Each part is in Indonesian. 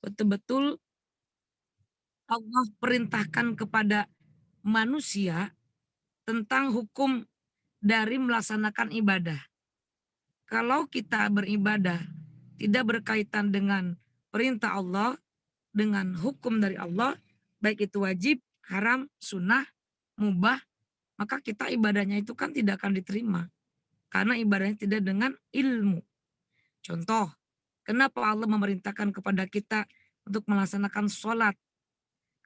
betul-betul Allah perintahkan kepada manusia tentang hukum dari melaksanakan ibadah. Kalau kita beribadah tidak berkaitan dengan perintah Allah, dengan hukum dari Allah, baik itu wajib, haram, sunnah, mubah, maka kita ibadahnya itu kan tidak akan diterima. Karena ibadahnya tidak dengan ilmu. Contoh, kenapa Allah memerintahkan kepada kita untuk melaksanakan sholat?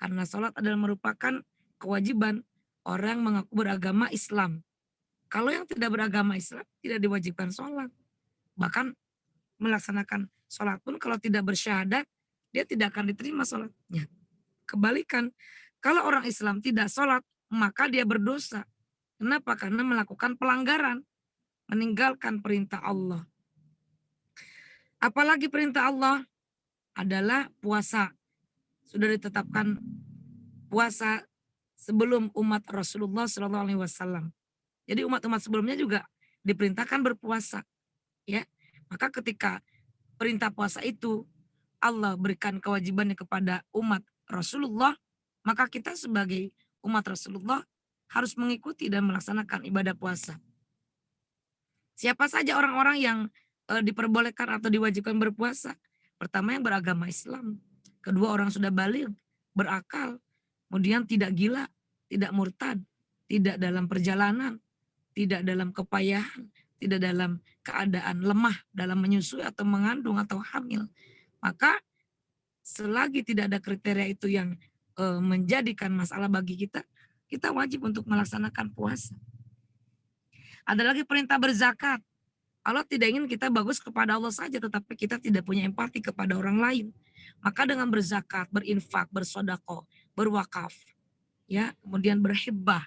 Karena sholat adalah merupakan kewajiban orang mengaku beragama Islam. Kalau yang tidak beragama Islam tidak diwajibkan sholat. Bahkan melaksanakan sholat pun kalau tidak bersyahadat, dia tidak akan diterima sholatnya. Kebalikan, kalau orang Islam tidak sholat, maka dia berdosa. Kenapa? Karena melakukan pelanggaran, meninggalkan perintah Allah. Apalagi perintah Allah adalah puasa. Sudah ditetapkan puasa sebelum umat Rasulullah SAW. Jadi umat-umat sebelumnya juga diperintahkan berpuasa. Ya, maka ketika perintah puasa itu Allah berikan kewajibannya kepada umat Rasulullah, maka kita sebagai umat Rasulullah harus mengikuti dan melaksanakan ibadah puasa. Siapa saja orang-orang yang diperbolehkan atau diwajibkan berpuasa? Pertama yang beragama Islam, kedua orang sudah balik, berakal, kemudian tidak gila, tidak murtad, tidak dalam perjalanan, tidak dalam kepayahan, tidak dalam keadaan lemah dalam menyusui atau mengandung atau hamil. Maka selagi tidak ada kriteria itu yang menjadikan masalah bagi kita, kita wajib untuk melaksanakan puasa. Ada lagi perintah berzakat. Allah tidak ingin kita bagus kepada Allah saja, tetapi kita tidak punya empati kepada orang lain. Maka dengan berzakat, berinfak, bersodako, berwakaf, ya, kemudian berhibah,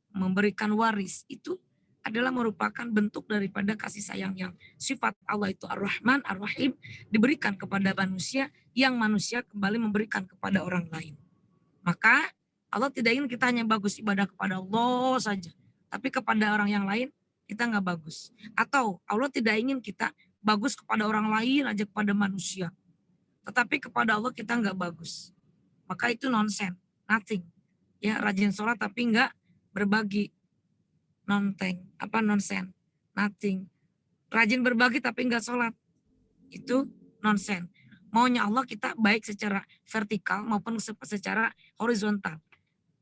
memberikan waris, itu adalah merupakan bentuk daripada kasih sayang yang sifat Allah itu Ar-Rahman, Ar-Rahim, diberikan kepada manusia, yang manusia kembali memberikan kepada orang lain. Maka Allah tidak ingin kita hanya bagus ibadah kepada Allah saja, tapi kepada orang yang lain kita nggak bagus. Atau Allah tidak ingin kita bagus kepada orang lain aja, kepada manusia, tetapi kepada Allah kita nggak bagus. Maka itu nonsense, nothing. Ya, rajin sholat tapi nggak berbagi, nonsense, nothing. Rajin berbagi tapi nggak sholat, itu nonsense. Maunya Allah kita baik secara vertikal maupun secara horizontal.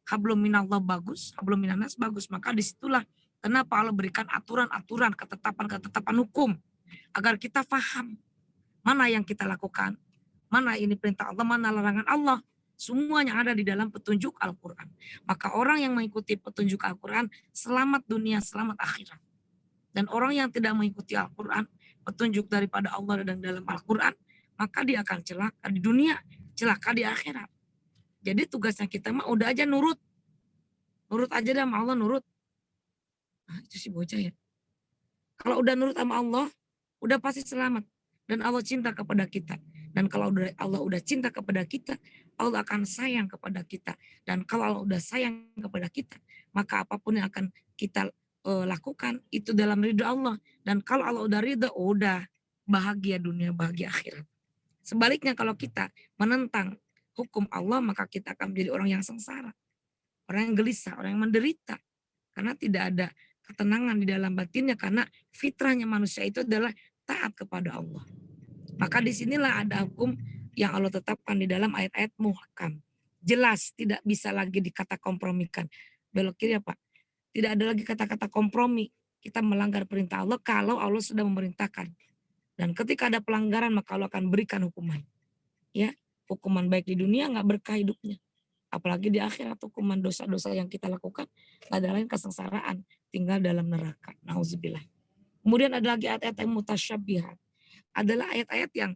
Hablum minallah bagus, hablum minannas bagus. Maka disitulah kenapa Allah berikan aturan-aturan, ketetapan-ketetapan hukum. Agar kita paham mana yang kita lakukan, mana ini perintah Allah, mana larangan Allah. Semuanya ada di dalam petunjuk Al-Quran. Maka orang yang mengikuti petunjuk Al-Quran selamat dunia, selamat akhirat. Dan orang yang tidak mengikuti Al-Quran, petunjuk daripada Allah dan dalam Al-Quran, maka dia akan celaka di dunia, celaka di akhirat. Jadi tugasnya kita mah udah aja nurut. Nurut aja dah sama Allah, nurut. Nah, itu sih bocah ya. Kalau udah nurut sama Allah, udah pasti selamat. Dan Allah cinta kepada kita. Dan kalau Allah udah cinta kepada kita, Allah akan sayang kepada kita. Dan kalau Allah udah sayang kepada kita, maka apapun yang akan kita lakukan itu dalam ridho Allah. Dan kalau Allah udah ridho, udah bahagia dunia, bahagia akhirat. Sebaliknya kalau kita menentang hukum Allah, maka kita akan menjadi orang yang sengsara, orang yang gelisah, orang yang menderita. Karena tidak ada ketenangan di dalam batinnya, karena fitrahnya manusia itu adalah taat kepada Allah. Maka disinilah ada hukum yang Allah tetapkan di dalam ayat-ayat muhkam. Jelas, tidak bisa lagi dikata kompromikan. Belok kiri ya Pak. Tidak ada lagi kata-kata kompromi. Kita melanggar perintah Allah kalau Allah sudah memerintahkan. Dan ketika ada pelanggaran maka Allah akan berikan hukuman. Ya, hukuman baik di dunia nggak berkah hidupnya. Apalagi di akhirat hukuman dosa-dosa yang kita lakukan nggak ada lain kesengsaraan, tinggal dalam neraka. Nauzubillah. Kemudian ada lagi ayat-ayat yang mutasyabihat. Adalah ayat-ayat yang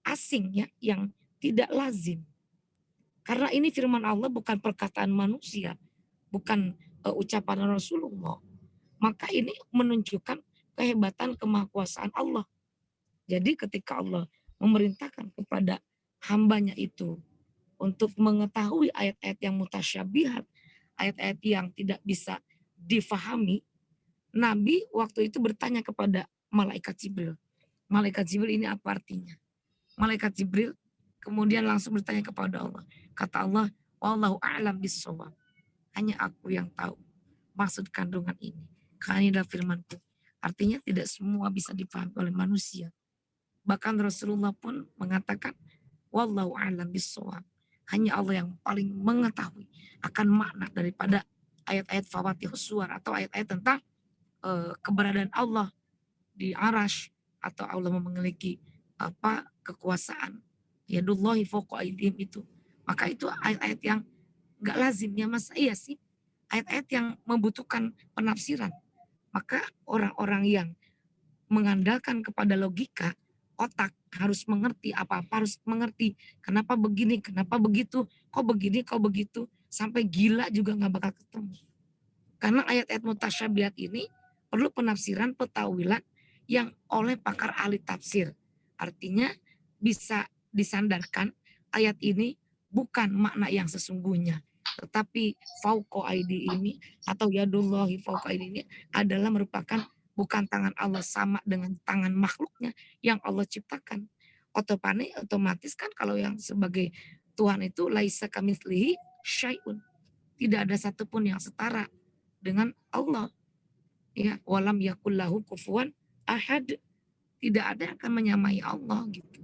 asing ya, yang tidak lazim. Karena ini firman Allah bukan perkataan manusia, bukan ucapan Rasulullah. Maka ini menunjukkan kehebatan kemahakuasaan Allah. Jadi ketika Allah memerintahkan kepada hambanya itu untuk mengetahui ayat-ayat yang mutasyabihat, ayat-ayat yang tidak bisa difahami, Nabi waktu itu bertanya kepada malaikat Jibril. Malaikat Jibril ini apa artinya? Malaikat Jibril Kemudian langsung bertanya kepada Allah. Kata Allah, wallahu a'lam bissawab. Hanya aku yang tahu maksud kandungan ini. Karena ini adalah firmanku. Artinya tidak semua bisa dipahami oleh manusia. Bahkan Rasulullah pun mengatakan, wallahu a'lam bissawab. Hanya Allah yang paling mengetahui akan makna daripada ayat-ayat Fawatihus Suwar atau ayat-ayat tentang keberadaan Allah di arash, atau Allah memiliki kekuasaan. Yadullahi fawqa aydihim itu. Maka itu ayat-ayat yang enggak lazim ya Mas. Iya sih. Ayat-ayat yang membutuhkan penafsiran. Maka orang-orang yang mengandalkan kepada logika, otak harus mengerti apa-apa, harus mengerti kenapa begini, kenapa begitu, kok begini, kok begitu, sampai gila juga nggak bakal ketemu. Karena ayat-ayat mutasyabihat ini perlu penafsiran, petawilan yang oleh pakar ahli tafsir. Artinya bisa disandarkan ayat ini bukan makna yang sesungguhnya, tetapi fauqa aidi ini atau yadullahi fauqa aidi ini adalah merupakan bukan tangan Allah sama dengan tangan makhluknya yang Allah ciptakan. Otomatis kan kalau yang sebagai Tuhan itu laisa kamitslihi syai'un. Tidak ada satupun yang setara dengan Allah. Ya, walam yakullahu kufuwan ahad. Tidak ada yang akan menyamai Allah gitu.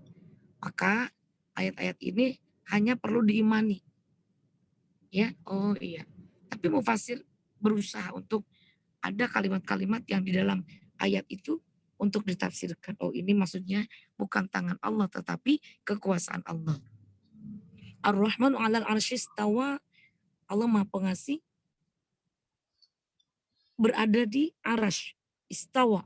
Maka ayat-ayat ini hanya perlu diimani. Ya, oh iya. Tapi mufasir berusaha untuk ada kalimat-kalimat yang di dalam ayat itu untuk ditafsirkan. Oh ini maksudnya bukan tangan Allah tetapi kekuasaan Allah. Ar-Rahmanu 'alal 'arsy istawa. Allah Maha Pengasih berada di arash, istawa,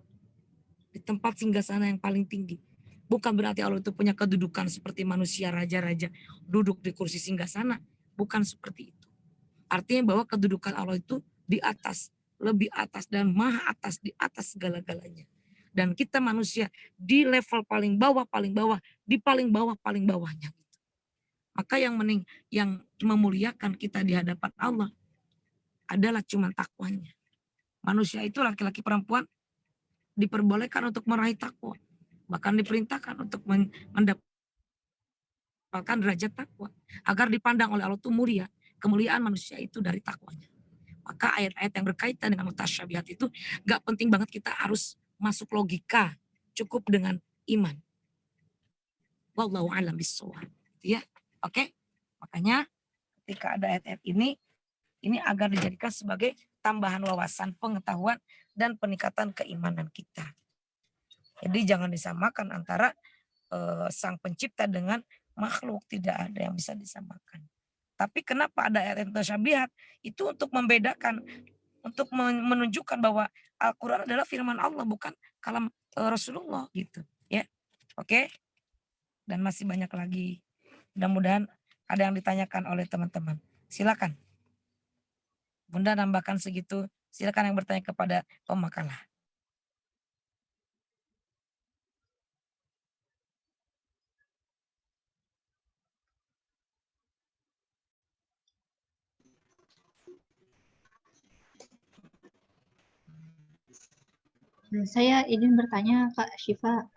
di tempat singgasana yang paling tinggi. Bukan berarti Allah itu punya kedudukan seperti manusia raja-raja duduk di kursi singgasana. Bukan seperti itu. Artinya bahwa kedudukan Allah itu di atas, lebih atas dan maha atas, di atas segala-galanya. Dan kita manusia di level paling bawah, di paling bawah, paling bawahnya. Maka yang memuliakan kita di hadapan Allah adalah cuma takwanya. Manusia itu laki-laki perempuan diperbolehkan untuk meraih takwa. Bahkan diperintahkan untuk mendapatkan derajat takwa. Agar dipandang oleh Allah itu mulia. Kemuliaan manusia itu dari takwanya. Maka ayat-ayat yang berkaitan dengan mutasyabihat itu gak penting banget kita harus masuk logika. Cukup dengan iman. Wallahu a'lam bishawab. Ya, oke. Makanya ketika ada ayat-ayat ini agar dijadikan sebagai tambahan wawasan, pengetahuan, dan peningkatan keimanan kita. Jadi jangan disamakan antara sang pencipta dengan makhluk. Tidak ada yang bisa disamakan. Tapi kenapa ada ayat mutasyabihat? Itu untuk membedakan, untuk menunjukkan bahwa Al-Quran adalah firman Allah, bukan kalam Rasulullah gitu. Ya, oke. Dan masih banyak lagi. Mudah-mudahan ada yang ditanyakan oleh teman-teman. Silakan. Bunda nambahkan segitu. Silakan yang bertanya kepada pemakalah. Saya izin bertanya Kak Syifa.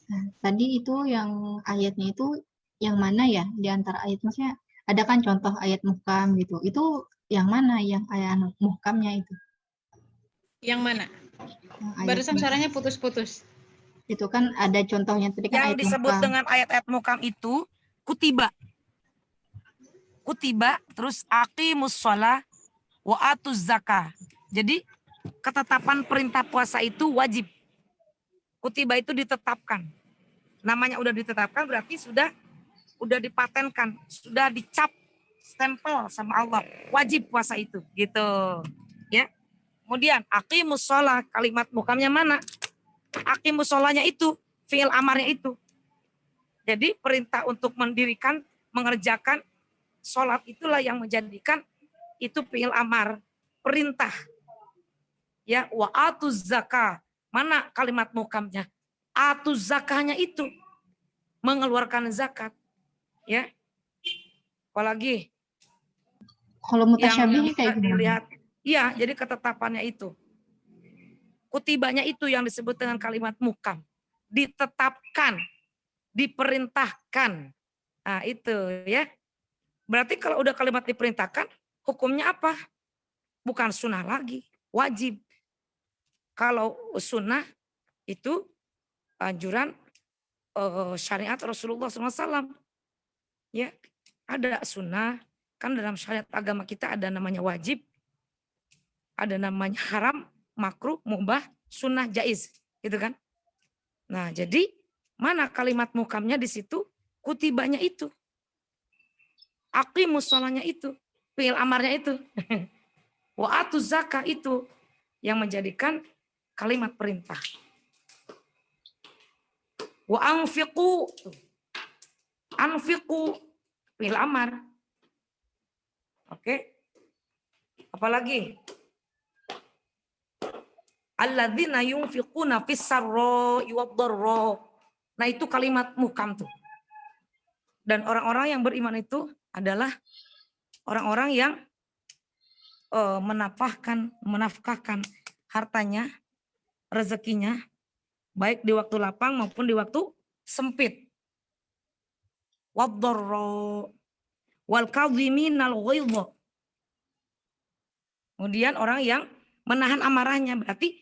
Nah, tadi itu yang ayatnya itu yang mana ya di antara ayat, maksudnya ada kan contoh ayat muhkam gitu. Itu yang mana yang ayat muhkamnya itu? Yang mana? Ayat Barusan suaranya putus-putus. itu kan ada contohnya tadi kan Yang ayat disebut muhkam. dengan ayat-ayat muhkam itu kutiba. Kutiba, terus aqimus shalah wa atuz zakah. Jadi ketetapan perintah puasa itu wajib. Kutiba itu ditetapkan. Namanya udah ditetapkan berarti sudah dipatenkan, sudah dicap stempel sama Allah. Wajib puasa itu, gitu. Ya. Kemudian aqimus shalah, kalimat muhkamnya mana? Aqimus sholahnya itu, fi'il amarnya itu. Jadi perintah untuk mendirikan, mengerjakan sholat itulah yang menjadikan itu fi'il amar, perintah. Ya, wa atuz zakah. Mana kalimat muhkamnya? Atuz zakahnya itu mengeluarkan zakat. Ya. Apalagi Kalau yang mutasyabih bisa kayak gimana? dilihat. Iya, jadi ketetapannya itu. Kutibanya itu yang disebut dengan kalimat muhkam. Ditetapkan. diperintahkan. Nah, itu ya. Berarti kalau udah kalimat diperintahkan, hukumnya apa? Bukan sunnah lagi, wajib. Kalau sunnah itu anjuran syariat Rasulullah SAW. Ya, ada sunnah. Kan dalam syariat agama kita ada namanya wajib, ada namanya haram, makruh, mubah, sunnah, jaiz, gitu kan? Nah, jadi mana kalimat muhkamnya di situ? Kutibanya itu. Aqimus sholahnya itu. Fi'il amarnya itu. Wa atuz zakah itu yang menjadikan kalimat perintah. Wa anfiqu. Anfiqu fi'il amar. Oke. Apalagi? Alladzina yunfiquna fis sarra'i wad dharra. Nah, itu kalimat muhkam tuh. Dan orang-orang yang beriman itu adalah orang-orang yang menafkahkan hartanya, rezekinya, baik di waktu lapang maupun di waktu sempit. Wad-dharra wal kadhiminal ghaidha. Kemudian orang yang menahan amarahnya, berarti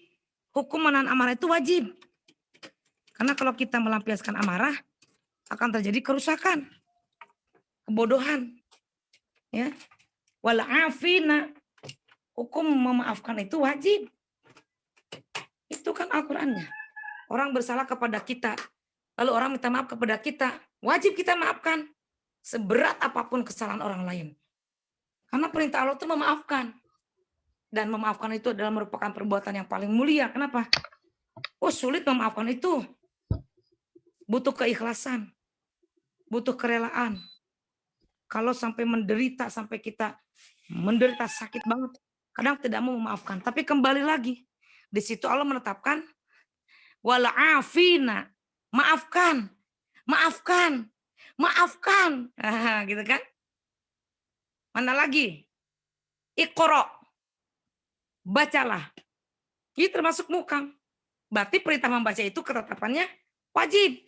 hukum menahan amarah itu wajib. Karena kalau kita melampiaskan amarah akan terjadi kerusakan, kebodohan. Ya. Wal afina, hukum memaafkan itu wajib. Itu kan Al-Qur'annya. Orang bersalah kepada kita, lalu orang minta maaf kepada kita, wajib kita maafkan. Seberat apapun kesalahan orang lain. Karena perintah Allah itu memaafkan. Dan memaafkan itu adalah merupakan perbuatan yang paling mulia. Kenapa? Oh, sulit memaafkan itu. Butuh keikhlasan. Butuh kerelaan. Kalau sampai menderita, sampai kita menderita sakit banget, kadang tidak mau memaafkan. Tapi kembali lagi, di situ Allah menetapkan wal afina, maafkan, maafkan, maafkan. Gitu kan? Mana lagi? Iqra, bacalah. Ini termasuk muhkam. Berarti perintah membaca itu ketetapannya wajib.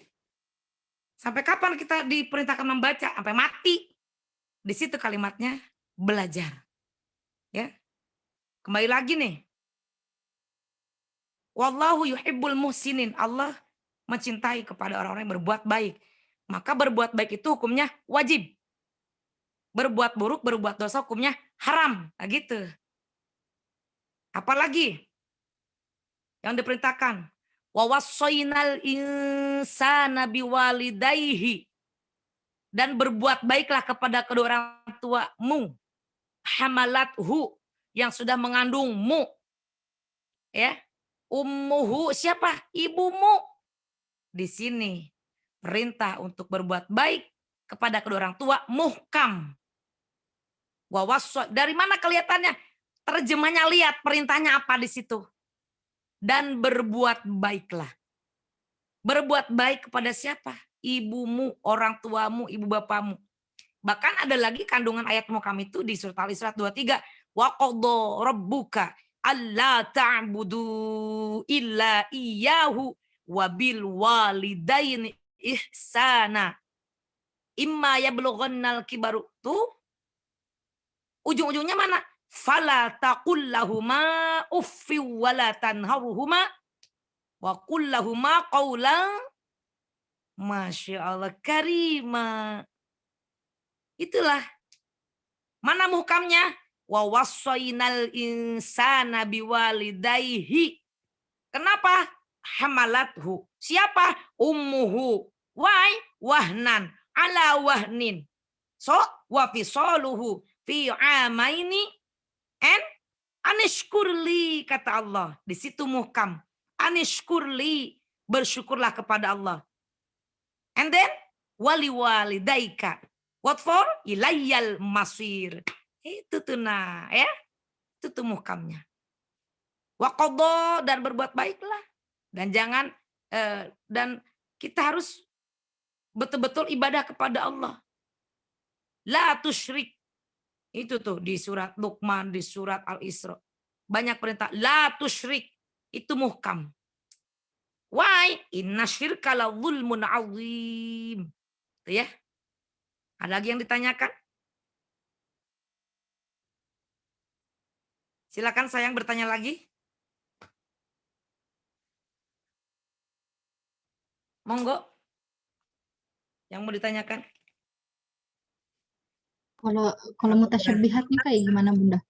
Sampai kapan kita diperintahkan membaca? Sampai mati. Di situ kalimatnya belajar. Ya. Kembali lagi nih. Wallahu yuhibbul muhsinin. Allah mencintai kepada orang-orang yang berbuat baik. Maka berbuat baik itu hukumnya wajib. Berbuat buruk, berbuat dosa hukumnya haram. Nah, gitu. Apalagi yang diperintahkan? Wa wassaynal insana biwalidayhi. Dan berbuat baiklah kepada kedua orang tuamu. Hamalathu, yang sudah mengandungmu. Ya. Ummuhu, siapa? Ibumu. Di sini perintah untuk berbuat baik kepada kedua orang tua muhkam. Dari mana kelihatannya? Terjemahnya lihat perintahnya apa di situ. Dan berbuat baiklah. Berbuat baik kepada siapa? Ibumu, orang tuamu, ibu bapamu. Bahkan ada lagi kandungan ayat muhkam itu di surat Al-Isra 23. Wa qadha rabbuka alla ta'budu illa iyyahu wa bil walidaini ihsana. Imma yablughannal kibaru. Tuh ujung-ujungnya mana? Fala taqul lahuma uffi wa la tanharhuma wa qul lahuma qawlan masya Allah karima. Itulah. Mana muhkamnya? Wa wassaynal insana biwalidayhi. Kenapa? Hamalathu. Siapa? Ummuhu. Why? Wahnan. Ala wahnin. So, wa fisaluhu fi amaini. And anishkurli, kata Allah. Di situ muhkam. Anishkurli. Bersyukurlah kepada Allah. And then, wali walidaika. What for? Ilayyal masir. Itu tuh nah, ya. Itu tuh muhkamnya. Wa qadha, dan berbuat baiklah. Dan jangan dan kita harus betul-betul ibadah kepada Allah. La tusyrik. Itu tuh di surat Luqman, di surat Al-Isra. Banyak perintah la tusyrik. Itu muhkam. Why? Inna syirka la zulmun azim. Itu ya. Ada lagi yang ditanyakan? Silakan sayang bertanya lagi. Monggo. Yang mau ditanyakan. Kalau mutasyabihatnya kayak gimana Bunda?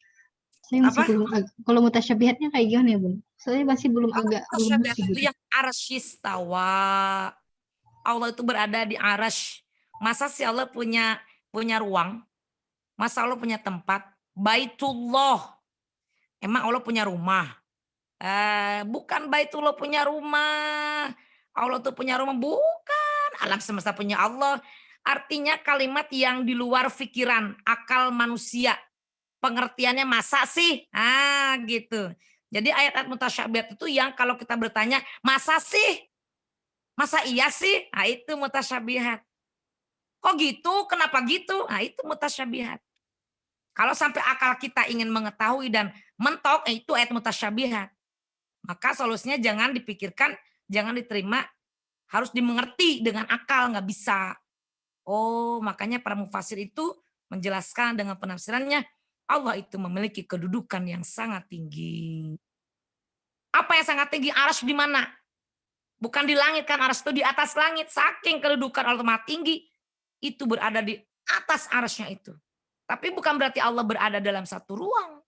Saya masih Apa? belum kalau mutasyabihatnya kayak gimana ya Bunda? Saya masih belum belum Mutasyabihat ngerti itu gitu. yang arasyistawa. Allah itu berada di arash. Masa sih Allah punya ruang? Masa Allah punya tempat? Baitullah. Emang Allah punya rumah? Bukan Baitullah punya rumah. Allah tuh punya rumah. Bukan. Alam semesta punya Allah. Artinya kalimat yang di luar pikiran, akal manusia. Pengertiannya masa sih? Gitu. Jadi ayat-ayat mutasyabihat itu yang kalau kita bertanya, masa sih? Masa iya sih? Nah itu mutasyabihat. Kok gitu? Kenapa gitu? Nah itu mutasyabihat. Kalau sampai akal kita ingin mengetahui dan mentok, itu ayat mutasyabihat. Maka solusinya jangan dipikirkan, jangan diterima, harus dimengerti dengan akal, nggak bisa. Oh, makanya para mufasir itu menjelaskan dengan penafsirannya, Allah itu memiliki kedudukan yang sangat tinggi. Apa yang sangat tinggi? Arsy di mana? Bukan di langit kan, arsy itu di atas langit. Saking kedudukan Allah maha tinggi, itu berada di atas arsy-nya itu. Tapi bukan berarti Allah berada dalam satu ruang.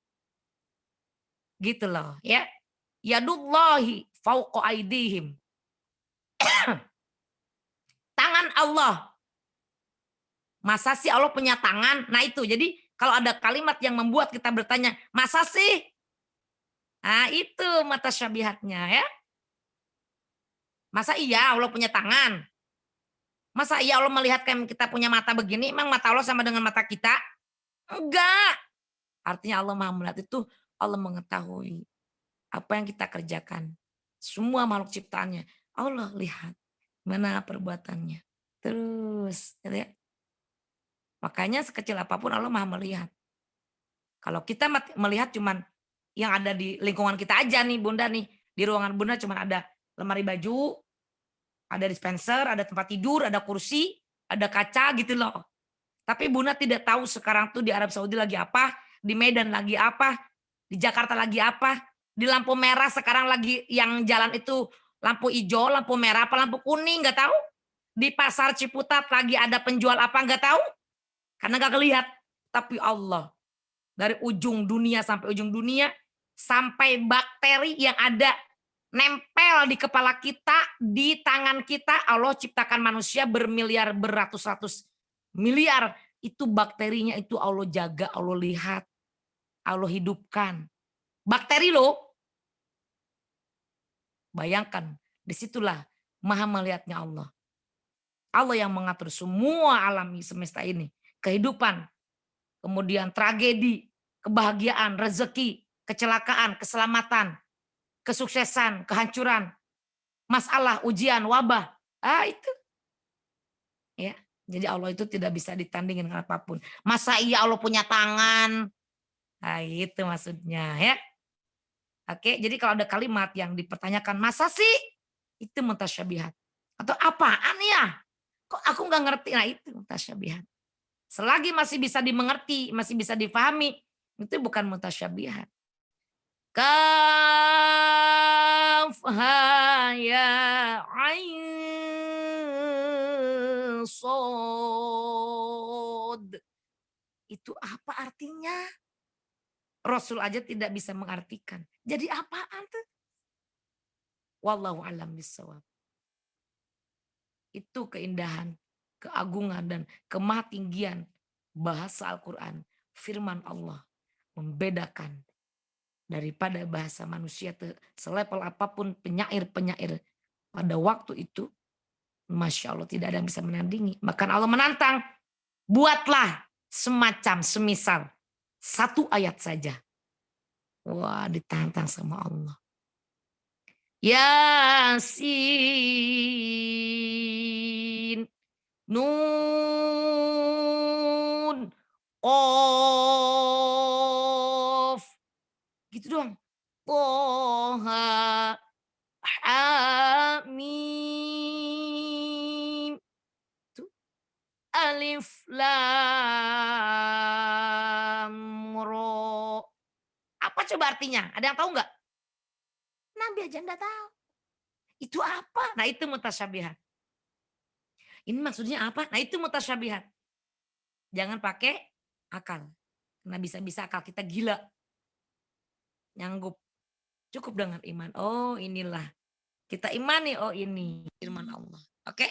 Gitu loh ya. Yadullahi fauqa aidihim. Tangan Allah. Masa sih Allah punya tangan? Nah itu, jadi kalau ada kalimat yang membuat kita bertanya, masa sih? Nah itu mata syabihatnya ya. Masa iya Allah punya tangan? Masa iya Allah melihat kayak kita punya mata begini, emang mata Allah sama dengan mata kita? Enggak. Artinya Allah maha melihat itu, Allah mengetahui apa yang kita kerjakan. Semua makhluk ciptaannya, Allah lihat mana perbuatannya. Terus, gitu ya. Makanya sekecil apapun Allah maha melihat. Kalau kita melihat cuman yang ada di lingkungan kita aja nih Bunda nih. Di ruangan Bunda cuman ada lemari baju, ada dispenser, ada tempat tidur, ada kursi, ada kaca gitu loh. Tapi Bunda tidak tahu sekarang tuh di Arab Saudi lagi apa, di Medan lagi apa, di Jakarta lagi apa, di lampu merah sekarang lagi yang jalan itu lampu hijau, lampu merah apa lampu kuning nggak tahu. Di pasar Ciputat lagi ada penjual apa nggak tahu. Karena nggak kelihatan. Tapi Allah dari ujung dunia sampai ujung dunia, sampai bakteri yang ada nempel di kepala kita, di tangan kita, Allah ciptakan manusia bermiliar, beratus-ratus miliar. Itu bakterinya itu Allah jaga, Allah lihat, Allah hidupkan. Bakteri loh. Bayangkan, disitulah maha melihatnya Allah. Allah yang mengatur semua alam semesta ini. Kehidupan, kemudian tragedi, kebahagiaan, rezeki, kecelakaan, keselamatan, kesuksesan, kehancuran, masalah, ujian, wabah. Itu. Ya. Jadi Allah itu tidak bisa ditandingin dengan apapun. Masa iya Allah punya tangan? Nah, itu maksudnya ya. Oke, jadi kalau ada kalimat yang dipertanyakan, masa sih? Itu mutasyabihat. Atau apaan ya? Kok aku nggak ngerti? Nah itu mutasyabihat. Selagi masih bisa dimengerti, masih bisa difahami, itu bukan mutasyabihat. Kaf ha ya ain sod. Itu apa artinya? Rasul aja tidak bisa mengartikan. Jadi apaan tuh? Wallahu alam bisawab. Itu keindahan, keagungan dan kemahatinggian bahasa Al-Quran. Firman Allah membedakan daripada bahasa manusia selevel apapun penyair-penyair pada waktu itu. Masya Allah tidak ada yang bisa menandingi. Bahkan Allah menantang, buatlah semacam semisal satu ayat saja. Wah ditantang sama Allah. Yasin. Nun. Qaf. Gitu doang. Toha. Alif lam ro. Apa coba artinya? Ada yang tahu nggak? Nabi aja nggak tahu. Itu apa? Nah itu mutasyabihat. Ini maksudnya apa? Nah itu mutasyabihat. Jangan pakai akal. Karena bisa-bisa akal kita gila. Nyanggup. Cukup dengan iman. Oh inilah. Kita imani, oh ini firman Allah. Oke?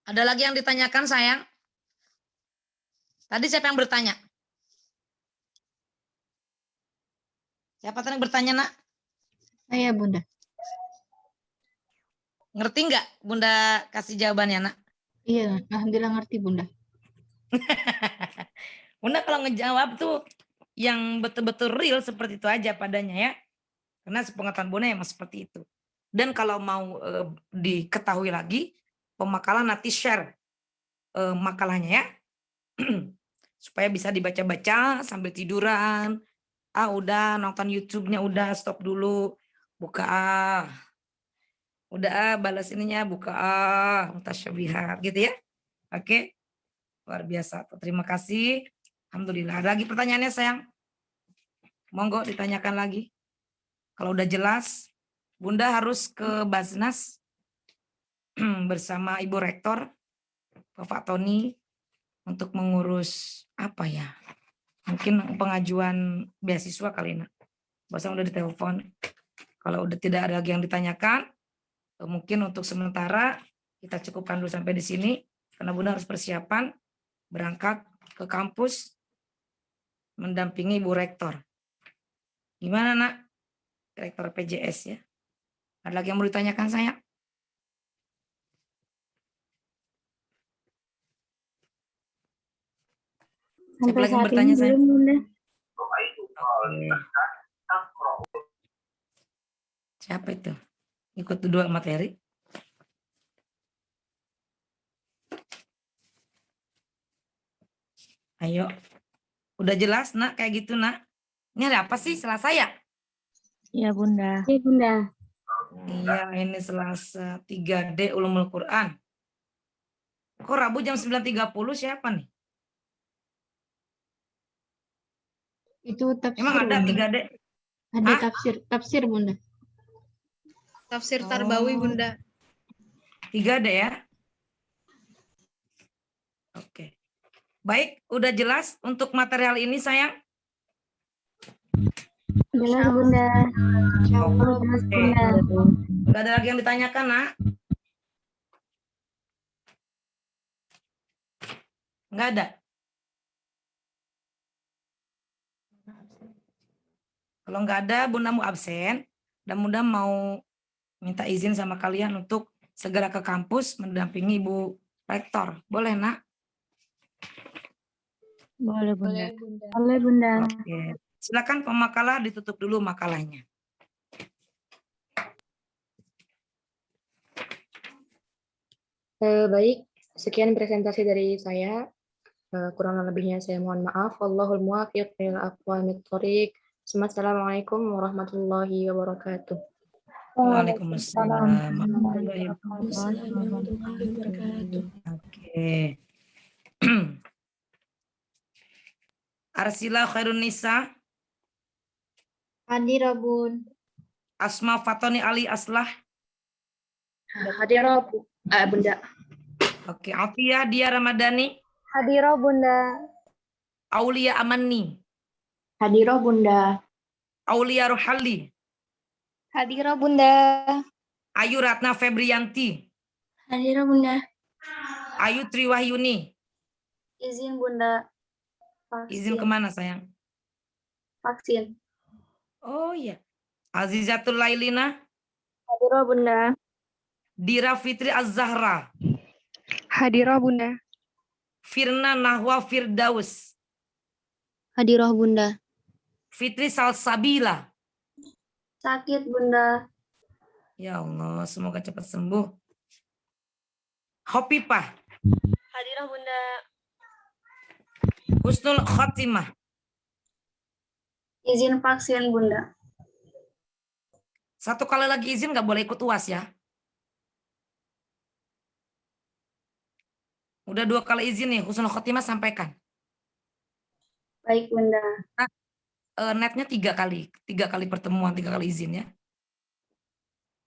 Ada lagi yang ditanyakan sayang? Tadi siapa yang bertanya? Siapa tadi yang bertanya nak? Saya Bunda. Ngerti nggak Bunda kasih jawabannya nak? Iya, alhamdulillah ngerti Bunda. Bunda kalau ngejawab tuh yang betul-betul real seperti itu aja padanya ya. Karena sepengetahuan Bunda emang seperti itu. Dan kalau mau diketahui lagi, pemakalan nanti share makalahnya ya. Supaya bisa dibaca-baca sambil tiduran. Ah udah nonton YouTube-nya udah stop dulu. Buka udah balas ininya buka mutasyabihat gitu ya. Oke. Luar biasa. Terima kasih. Alhamdulillah. Ada lagi pertanyaannya sayang? Monggo ditanyakan lagi. Kalau udah jelas, Bunda harus ke Basnas bersama Ibu Rektor, Bapak Tony, untuk mengurus apa ya? Mungkin pengajuan beasiswa kali nak. Bahasa udah ditelepon. Kalau udah tidak ada lagi yang ditanyakan, mungkin untuk sementara kita cukupkan dulu sampai di sini. Karena Bunda harus persiapan berangkat ke kampus mendampingi Ibu Rektor. Gimana nak? Rektor PJS ya. Ada lagi yang mau ditanyakan saya? Siapa lagi yang bertanya saya? Siapa itu? Ikut dua materi? Ayo. Udah jelas nak kayak gitu nak? Ini ada apa sih Selasa ya? Iya Bunda. Iya Bunda. Iya ini Selasa 3D Ulumul Quran. Kok Rabu jam 9.30 siapa nih? Itu tafsir Emang ada Bunda. 3D? Ada Hah? tafsir Bunda. Tafsir Tarbawi Bunda. 3D ya? Oke. Baik, udah jelas untuk material ini sayang? Jelas Bunda. Oke. Gak ada lagi yang ditanyakan nak? Nggak ada? Kalau nggak ada, Bunda mau absen dan Bunda mau minta izin sama kalian untuk segera ke kampus mendampingi Ibu Rektor. Boleh, Nak? Boleh, Bunda. Boleh, Bunda. Boleh, Bunda. Oke. Silakan pemakalah ditutup dulu makalahnya. Baik, sekian presentasi dari saya. Kurang lebihnya saya mohon maaf. Wallahul muwaffiq ila aqwamit thoriq. Assalamualaikum warahmatullahi wabarakatuh. Waalaikumsalam. Warahmatullahi wabarakatuh. Oke. Arsila Khairun Nisa, Hadir, Bun. Asma Fatoni Ali Aslah. Hadir, Bunda. Oke, Afia Dia Ramadhani, Hadir, Bunda. Aulia Amani, Hadiroh Bunda. Aulia Rohali, Hadir, Bunda. Ayu Ratna Febrianti, Hadiroh Bunda. Ayu Triwahyuni. Izin, Bunda. Izin kemana sayang? Vaksin. Oh iya. Azizatul Lailina, Hadir, Bunda. Dira Fitri Az-Zahra, Hadir, Bunda. Firna Nahwa Firdaus, Hadiroh Bunda. Fitri Salsabila. Sakit, Bunda. Ya Allah, semoga cepat sembuh. Hopipah, Hadir, Bunda. Husnul Khotimah, Izin vaksin, Bunda. satu kali lagi izin nggak boleh ikut UAS ya. Udah 2 kali izin nih, Husnul Khotimah sampaikan. Baik, Bunda. Netnya 3 kali, 3 kali pertemuan, 3 kali izin ya.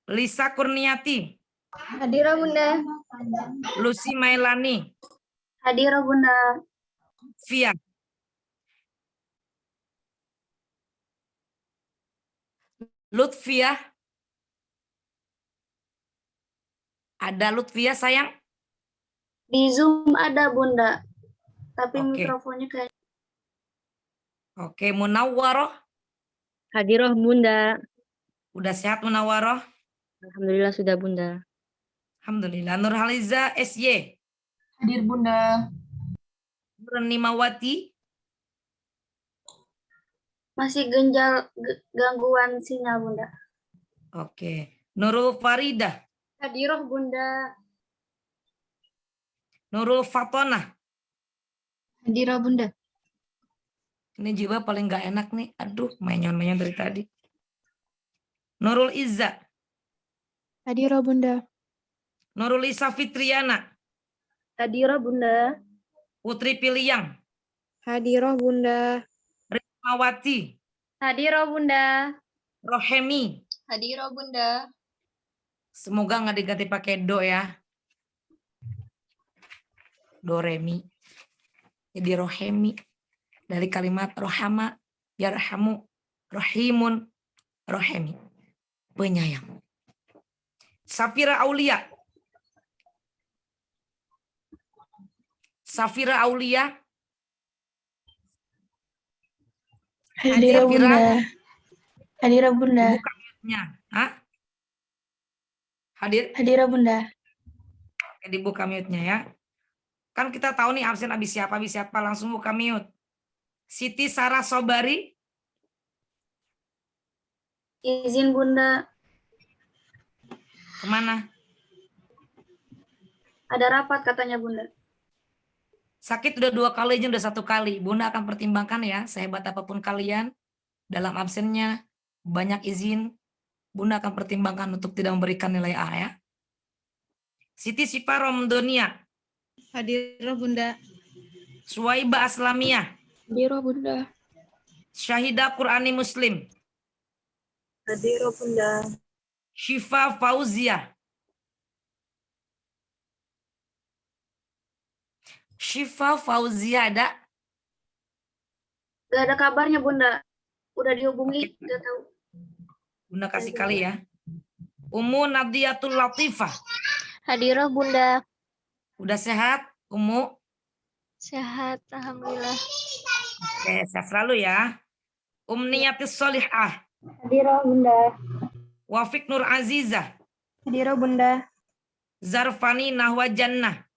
Lisa Kurniati, Hadir, Bunda. Lucy Mailani, Hadir, Bunda. Via, Lutfia, ada Lutfia sayang? Di Zoom ada, Bunda. Tapi Oke. mikrofonnya kayak Oke, Munawwaroh, Hadiroh, Bunda. udah sehat Munawwaroh? Alhamdulillah sudah, Bunda. Alhamdulillah. Nurhaliza SY, Hadir Bunda. Nurnimawati, masih gangguan sinyal, Bunda. oke. Nurul Farida, Hadiroh, Bunda. Nurul Fatona. Hadiroh Bunda. Ini jiwa paling nggak enak nih. Aduh, menyon-menyon dari tadi. Nurul Izza, Hadiroh Bunda. Nurul Isa Fitriana, Hadiroh, Bunda. Putri Piliang, Hadiroh, Bunda. Mawati, Hadiroh, Bunda. Rohemi. Hadiroh, Bunda. Semoga nggak diganti pakai do ya. Doremi. Jadi Rohemi. Dari kalimat rohama, yarhamu, rohimun, rohemi. Penyayang. Safira Aulia. Safira Aulia. Hadiroh Safira, Bunda. Hadiroh Bunda. dibuka mute-nya. Hah? Hadir? Hadiroh Bunda. Oke, dibuka mute-nya ya. Kan kita tahu nih absen habis siapa, langsung buka mute. Siti Sarah Sobari, Izin, Bunda. kemana? Ada rapat katanya, Bunda. Sakit udah 2 kali, izin udah 1 kali. Bunda akan pertimbangkan ya, sehebat apapun kalian, dalam absennya banyak izin, Bunda akan pertimbangkan untuk tidak memberikan nilai A ya. Siti Sipa Romdonia, Hadiroh, Bunda. Suwaiba Aslamiyah, Hadiroh Bunda. Syahida Qurani Muslim, Hadiroh, Bunda. Syifa Fauzia, Syifa Fauzia ada? Gak ada kabarnya, Bunda. Udah dihubungi, gak tahu. Bunda kasih kali ya. Umu Nadiyatul Latifah, Hadiroh, Bunda. udah sehat Umu? Sehat, alhamdulillah. Oke, sehat selalu ya. Umniyatis Solihah, Hadiroh, Bunda. Wafiq Nur Azizah, Hadirah Bunda. Zarfani nahwa jannah.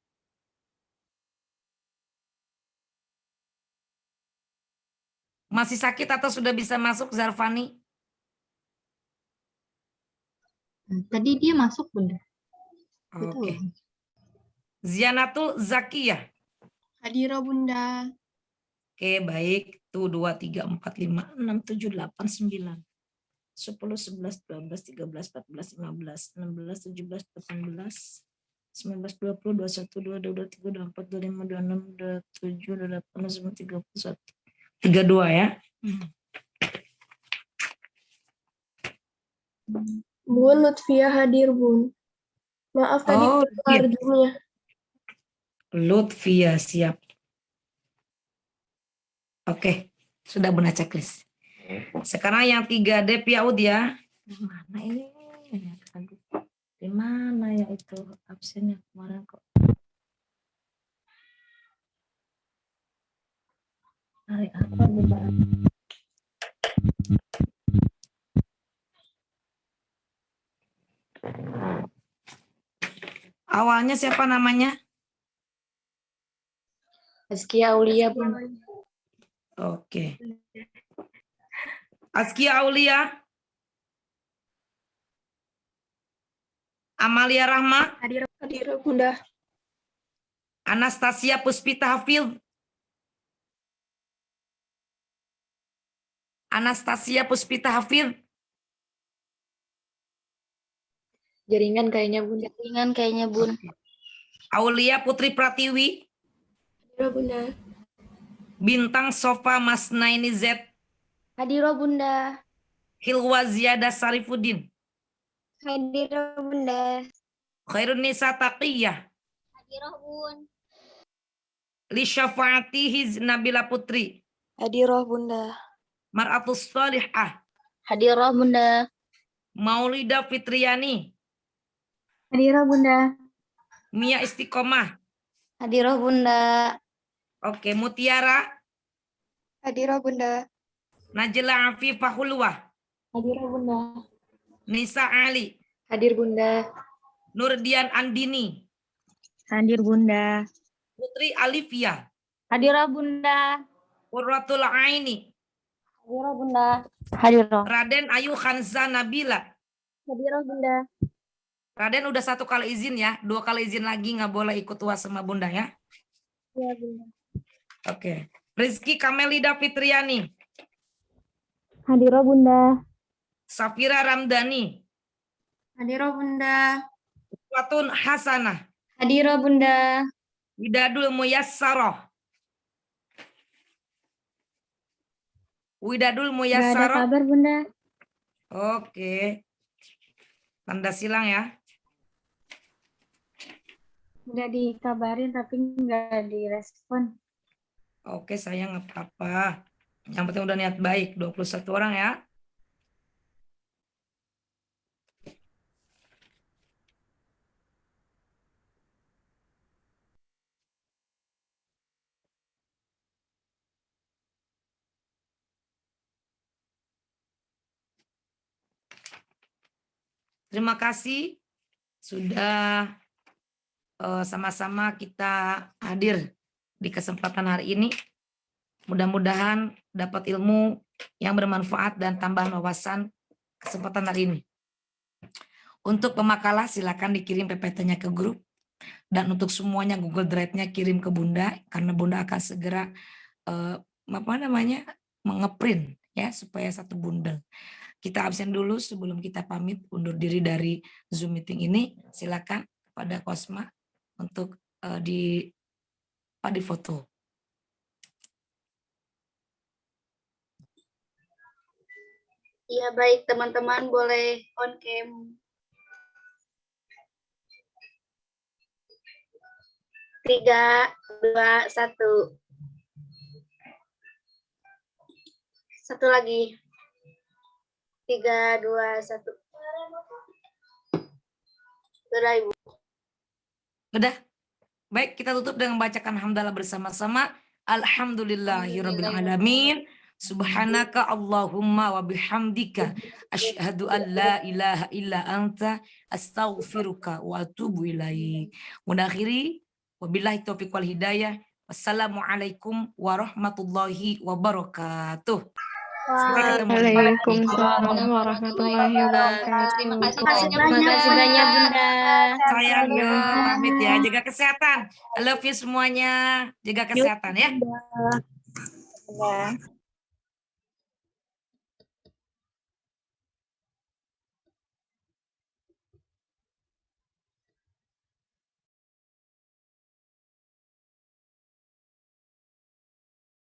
Masih sakit atau sudah bisa masuk Zarfani? Tadi dia masuk, Bunda. Oke. Betul. Zianatul Zakiyah. Hadirah Bunda. Oke, baik. Tuh 2, 3, 4, 5, 6, 7, 8, 9. 10, 11, 12, 13, 14, 15, 16, 17, 18, 19, 20, 21, 22, 23, 24, 25, 26, 27, 28, 29, 31. 32 ya. Bun Lutfiah hadir, Bun. Maaf tadi Oh, keluar iya. Zoom-nya. Lutfia siap. Oke, sudah benar checklist. Sekarang yang 3D Piaud ya. Mana ini? Aduh, di mana ya itu absennya kemarin kok? Hari apa beda? Awalnya siapa namanya? Azkia Aulia, Bun. Oke. Azkia Aulia. Amalia Rahma. Hadirah Bunda. Anastasia Puspita Hafil. Anastasia Puspita Hafil. Jaringan kayaknya, Bun. Jaringan kayaknya, Bun. Aulia Putri Pratiwi. Hadirah Bunda. Bintang Sofa Masnaini Z. Hadirah Bunda. Hilwa Ziyada Sarifuddin. Hadirah Bunda. Khairun Nisa Taqiyah. Hadirah Bun. Li Syafaatihi Nabila Putri. Hadirah Bunda. Mar'atus Salihah. Hadirah Bunda. Maulida Fitriani. Hadirah Bunda. Mia Istiqomah. Hadirah Bunda. Oke, Mutiara. Hadirah Bunda. Najla Afifah Hulwah. Hadirah Bunda. Nisa Ali. Hadir, Bunda. Nurdian Andini. Hadir Bunda. Putri Alifia. Hadirah Bunda. Qurratul Aini. Hadirah Bunda. Hadirah. Raden Ayu Khanza Nabila. Hadirah Bunda. Raden udah 1 kali izin ya. 2 kali izin lagi nggak boleh ikut UAS sama Bunda ya. Ya Bunda. Oke. Rizky Kamelida Fitriani. Hadirah Bunda. Safira Ramdhani. Hadirah Bunda. Watun Hasanah. Hadirah Bunda. Widadul Muyassarah. Widadul Gak ada Muyassarah. kabar Bunda. Oke. Tanda silang ya. Udah dikabarin tapi nggak direspon. Oke, saya nggak apa-apa. Yang penting udah niat baik. 21 orang ya. Terima kasih sudah sama-sama kita hadir di kesempatan hari ini. Mudah-mudahan dapat ilmu yang bermanfaat dan tambahan wawasan kesempatan hari ini. Untuk pemakalah silakan dikirim PPT-nya ke grup. Dan untuk semuanya Google Drive-nya kirim ke Bunda karena Bunda akan segera mengeprint ya supaya 1 bundel. Kita absen dulu sebelum kita pamit undur diri dari Zoom meeting ini. Silakan pada Kosma untuk di foto. Iya baik teman-teman boleh on cam. 3, 2, 1. Satu lagi. 3, 2, 1. Sudah Ibu. Udah? Baik, kita tutup dengan membacakan hamdalah bersama-sama. Alhamdulillahirabbil alamin. Subhanaka Allahumma wa bihamdika asyhadu an la ilaha illa anta astaghfiruka wa atubu ilaik. Mengakhiri wabillahi taufiq wal hidayah. Wassalamualaikum warahmatullahi wabarakatuh. Sampai ketemu di Waalaikumsalam warahmatullahi wabarakatuh. Terima kasih Terima banyak. kasih banyak, Bunda. sayangnya pamit ya, jaga kesehatan. I love you semuanya, jaga kesehatan ya. Bunda.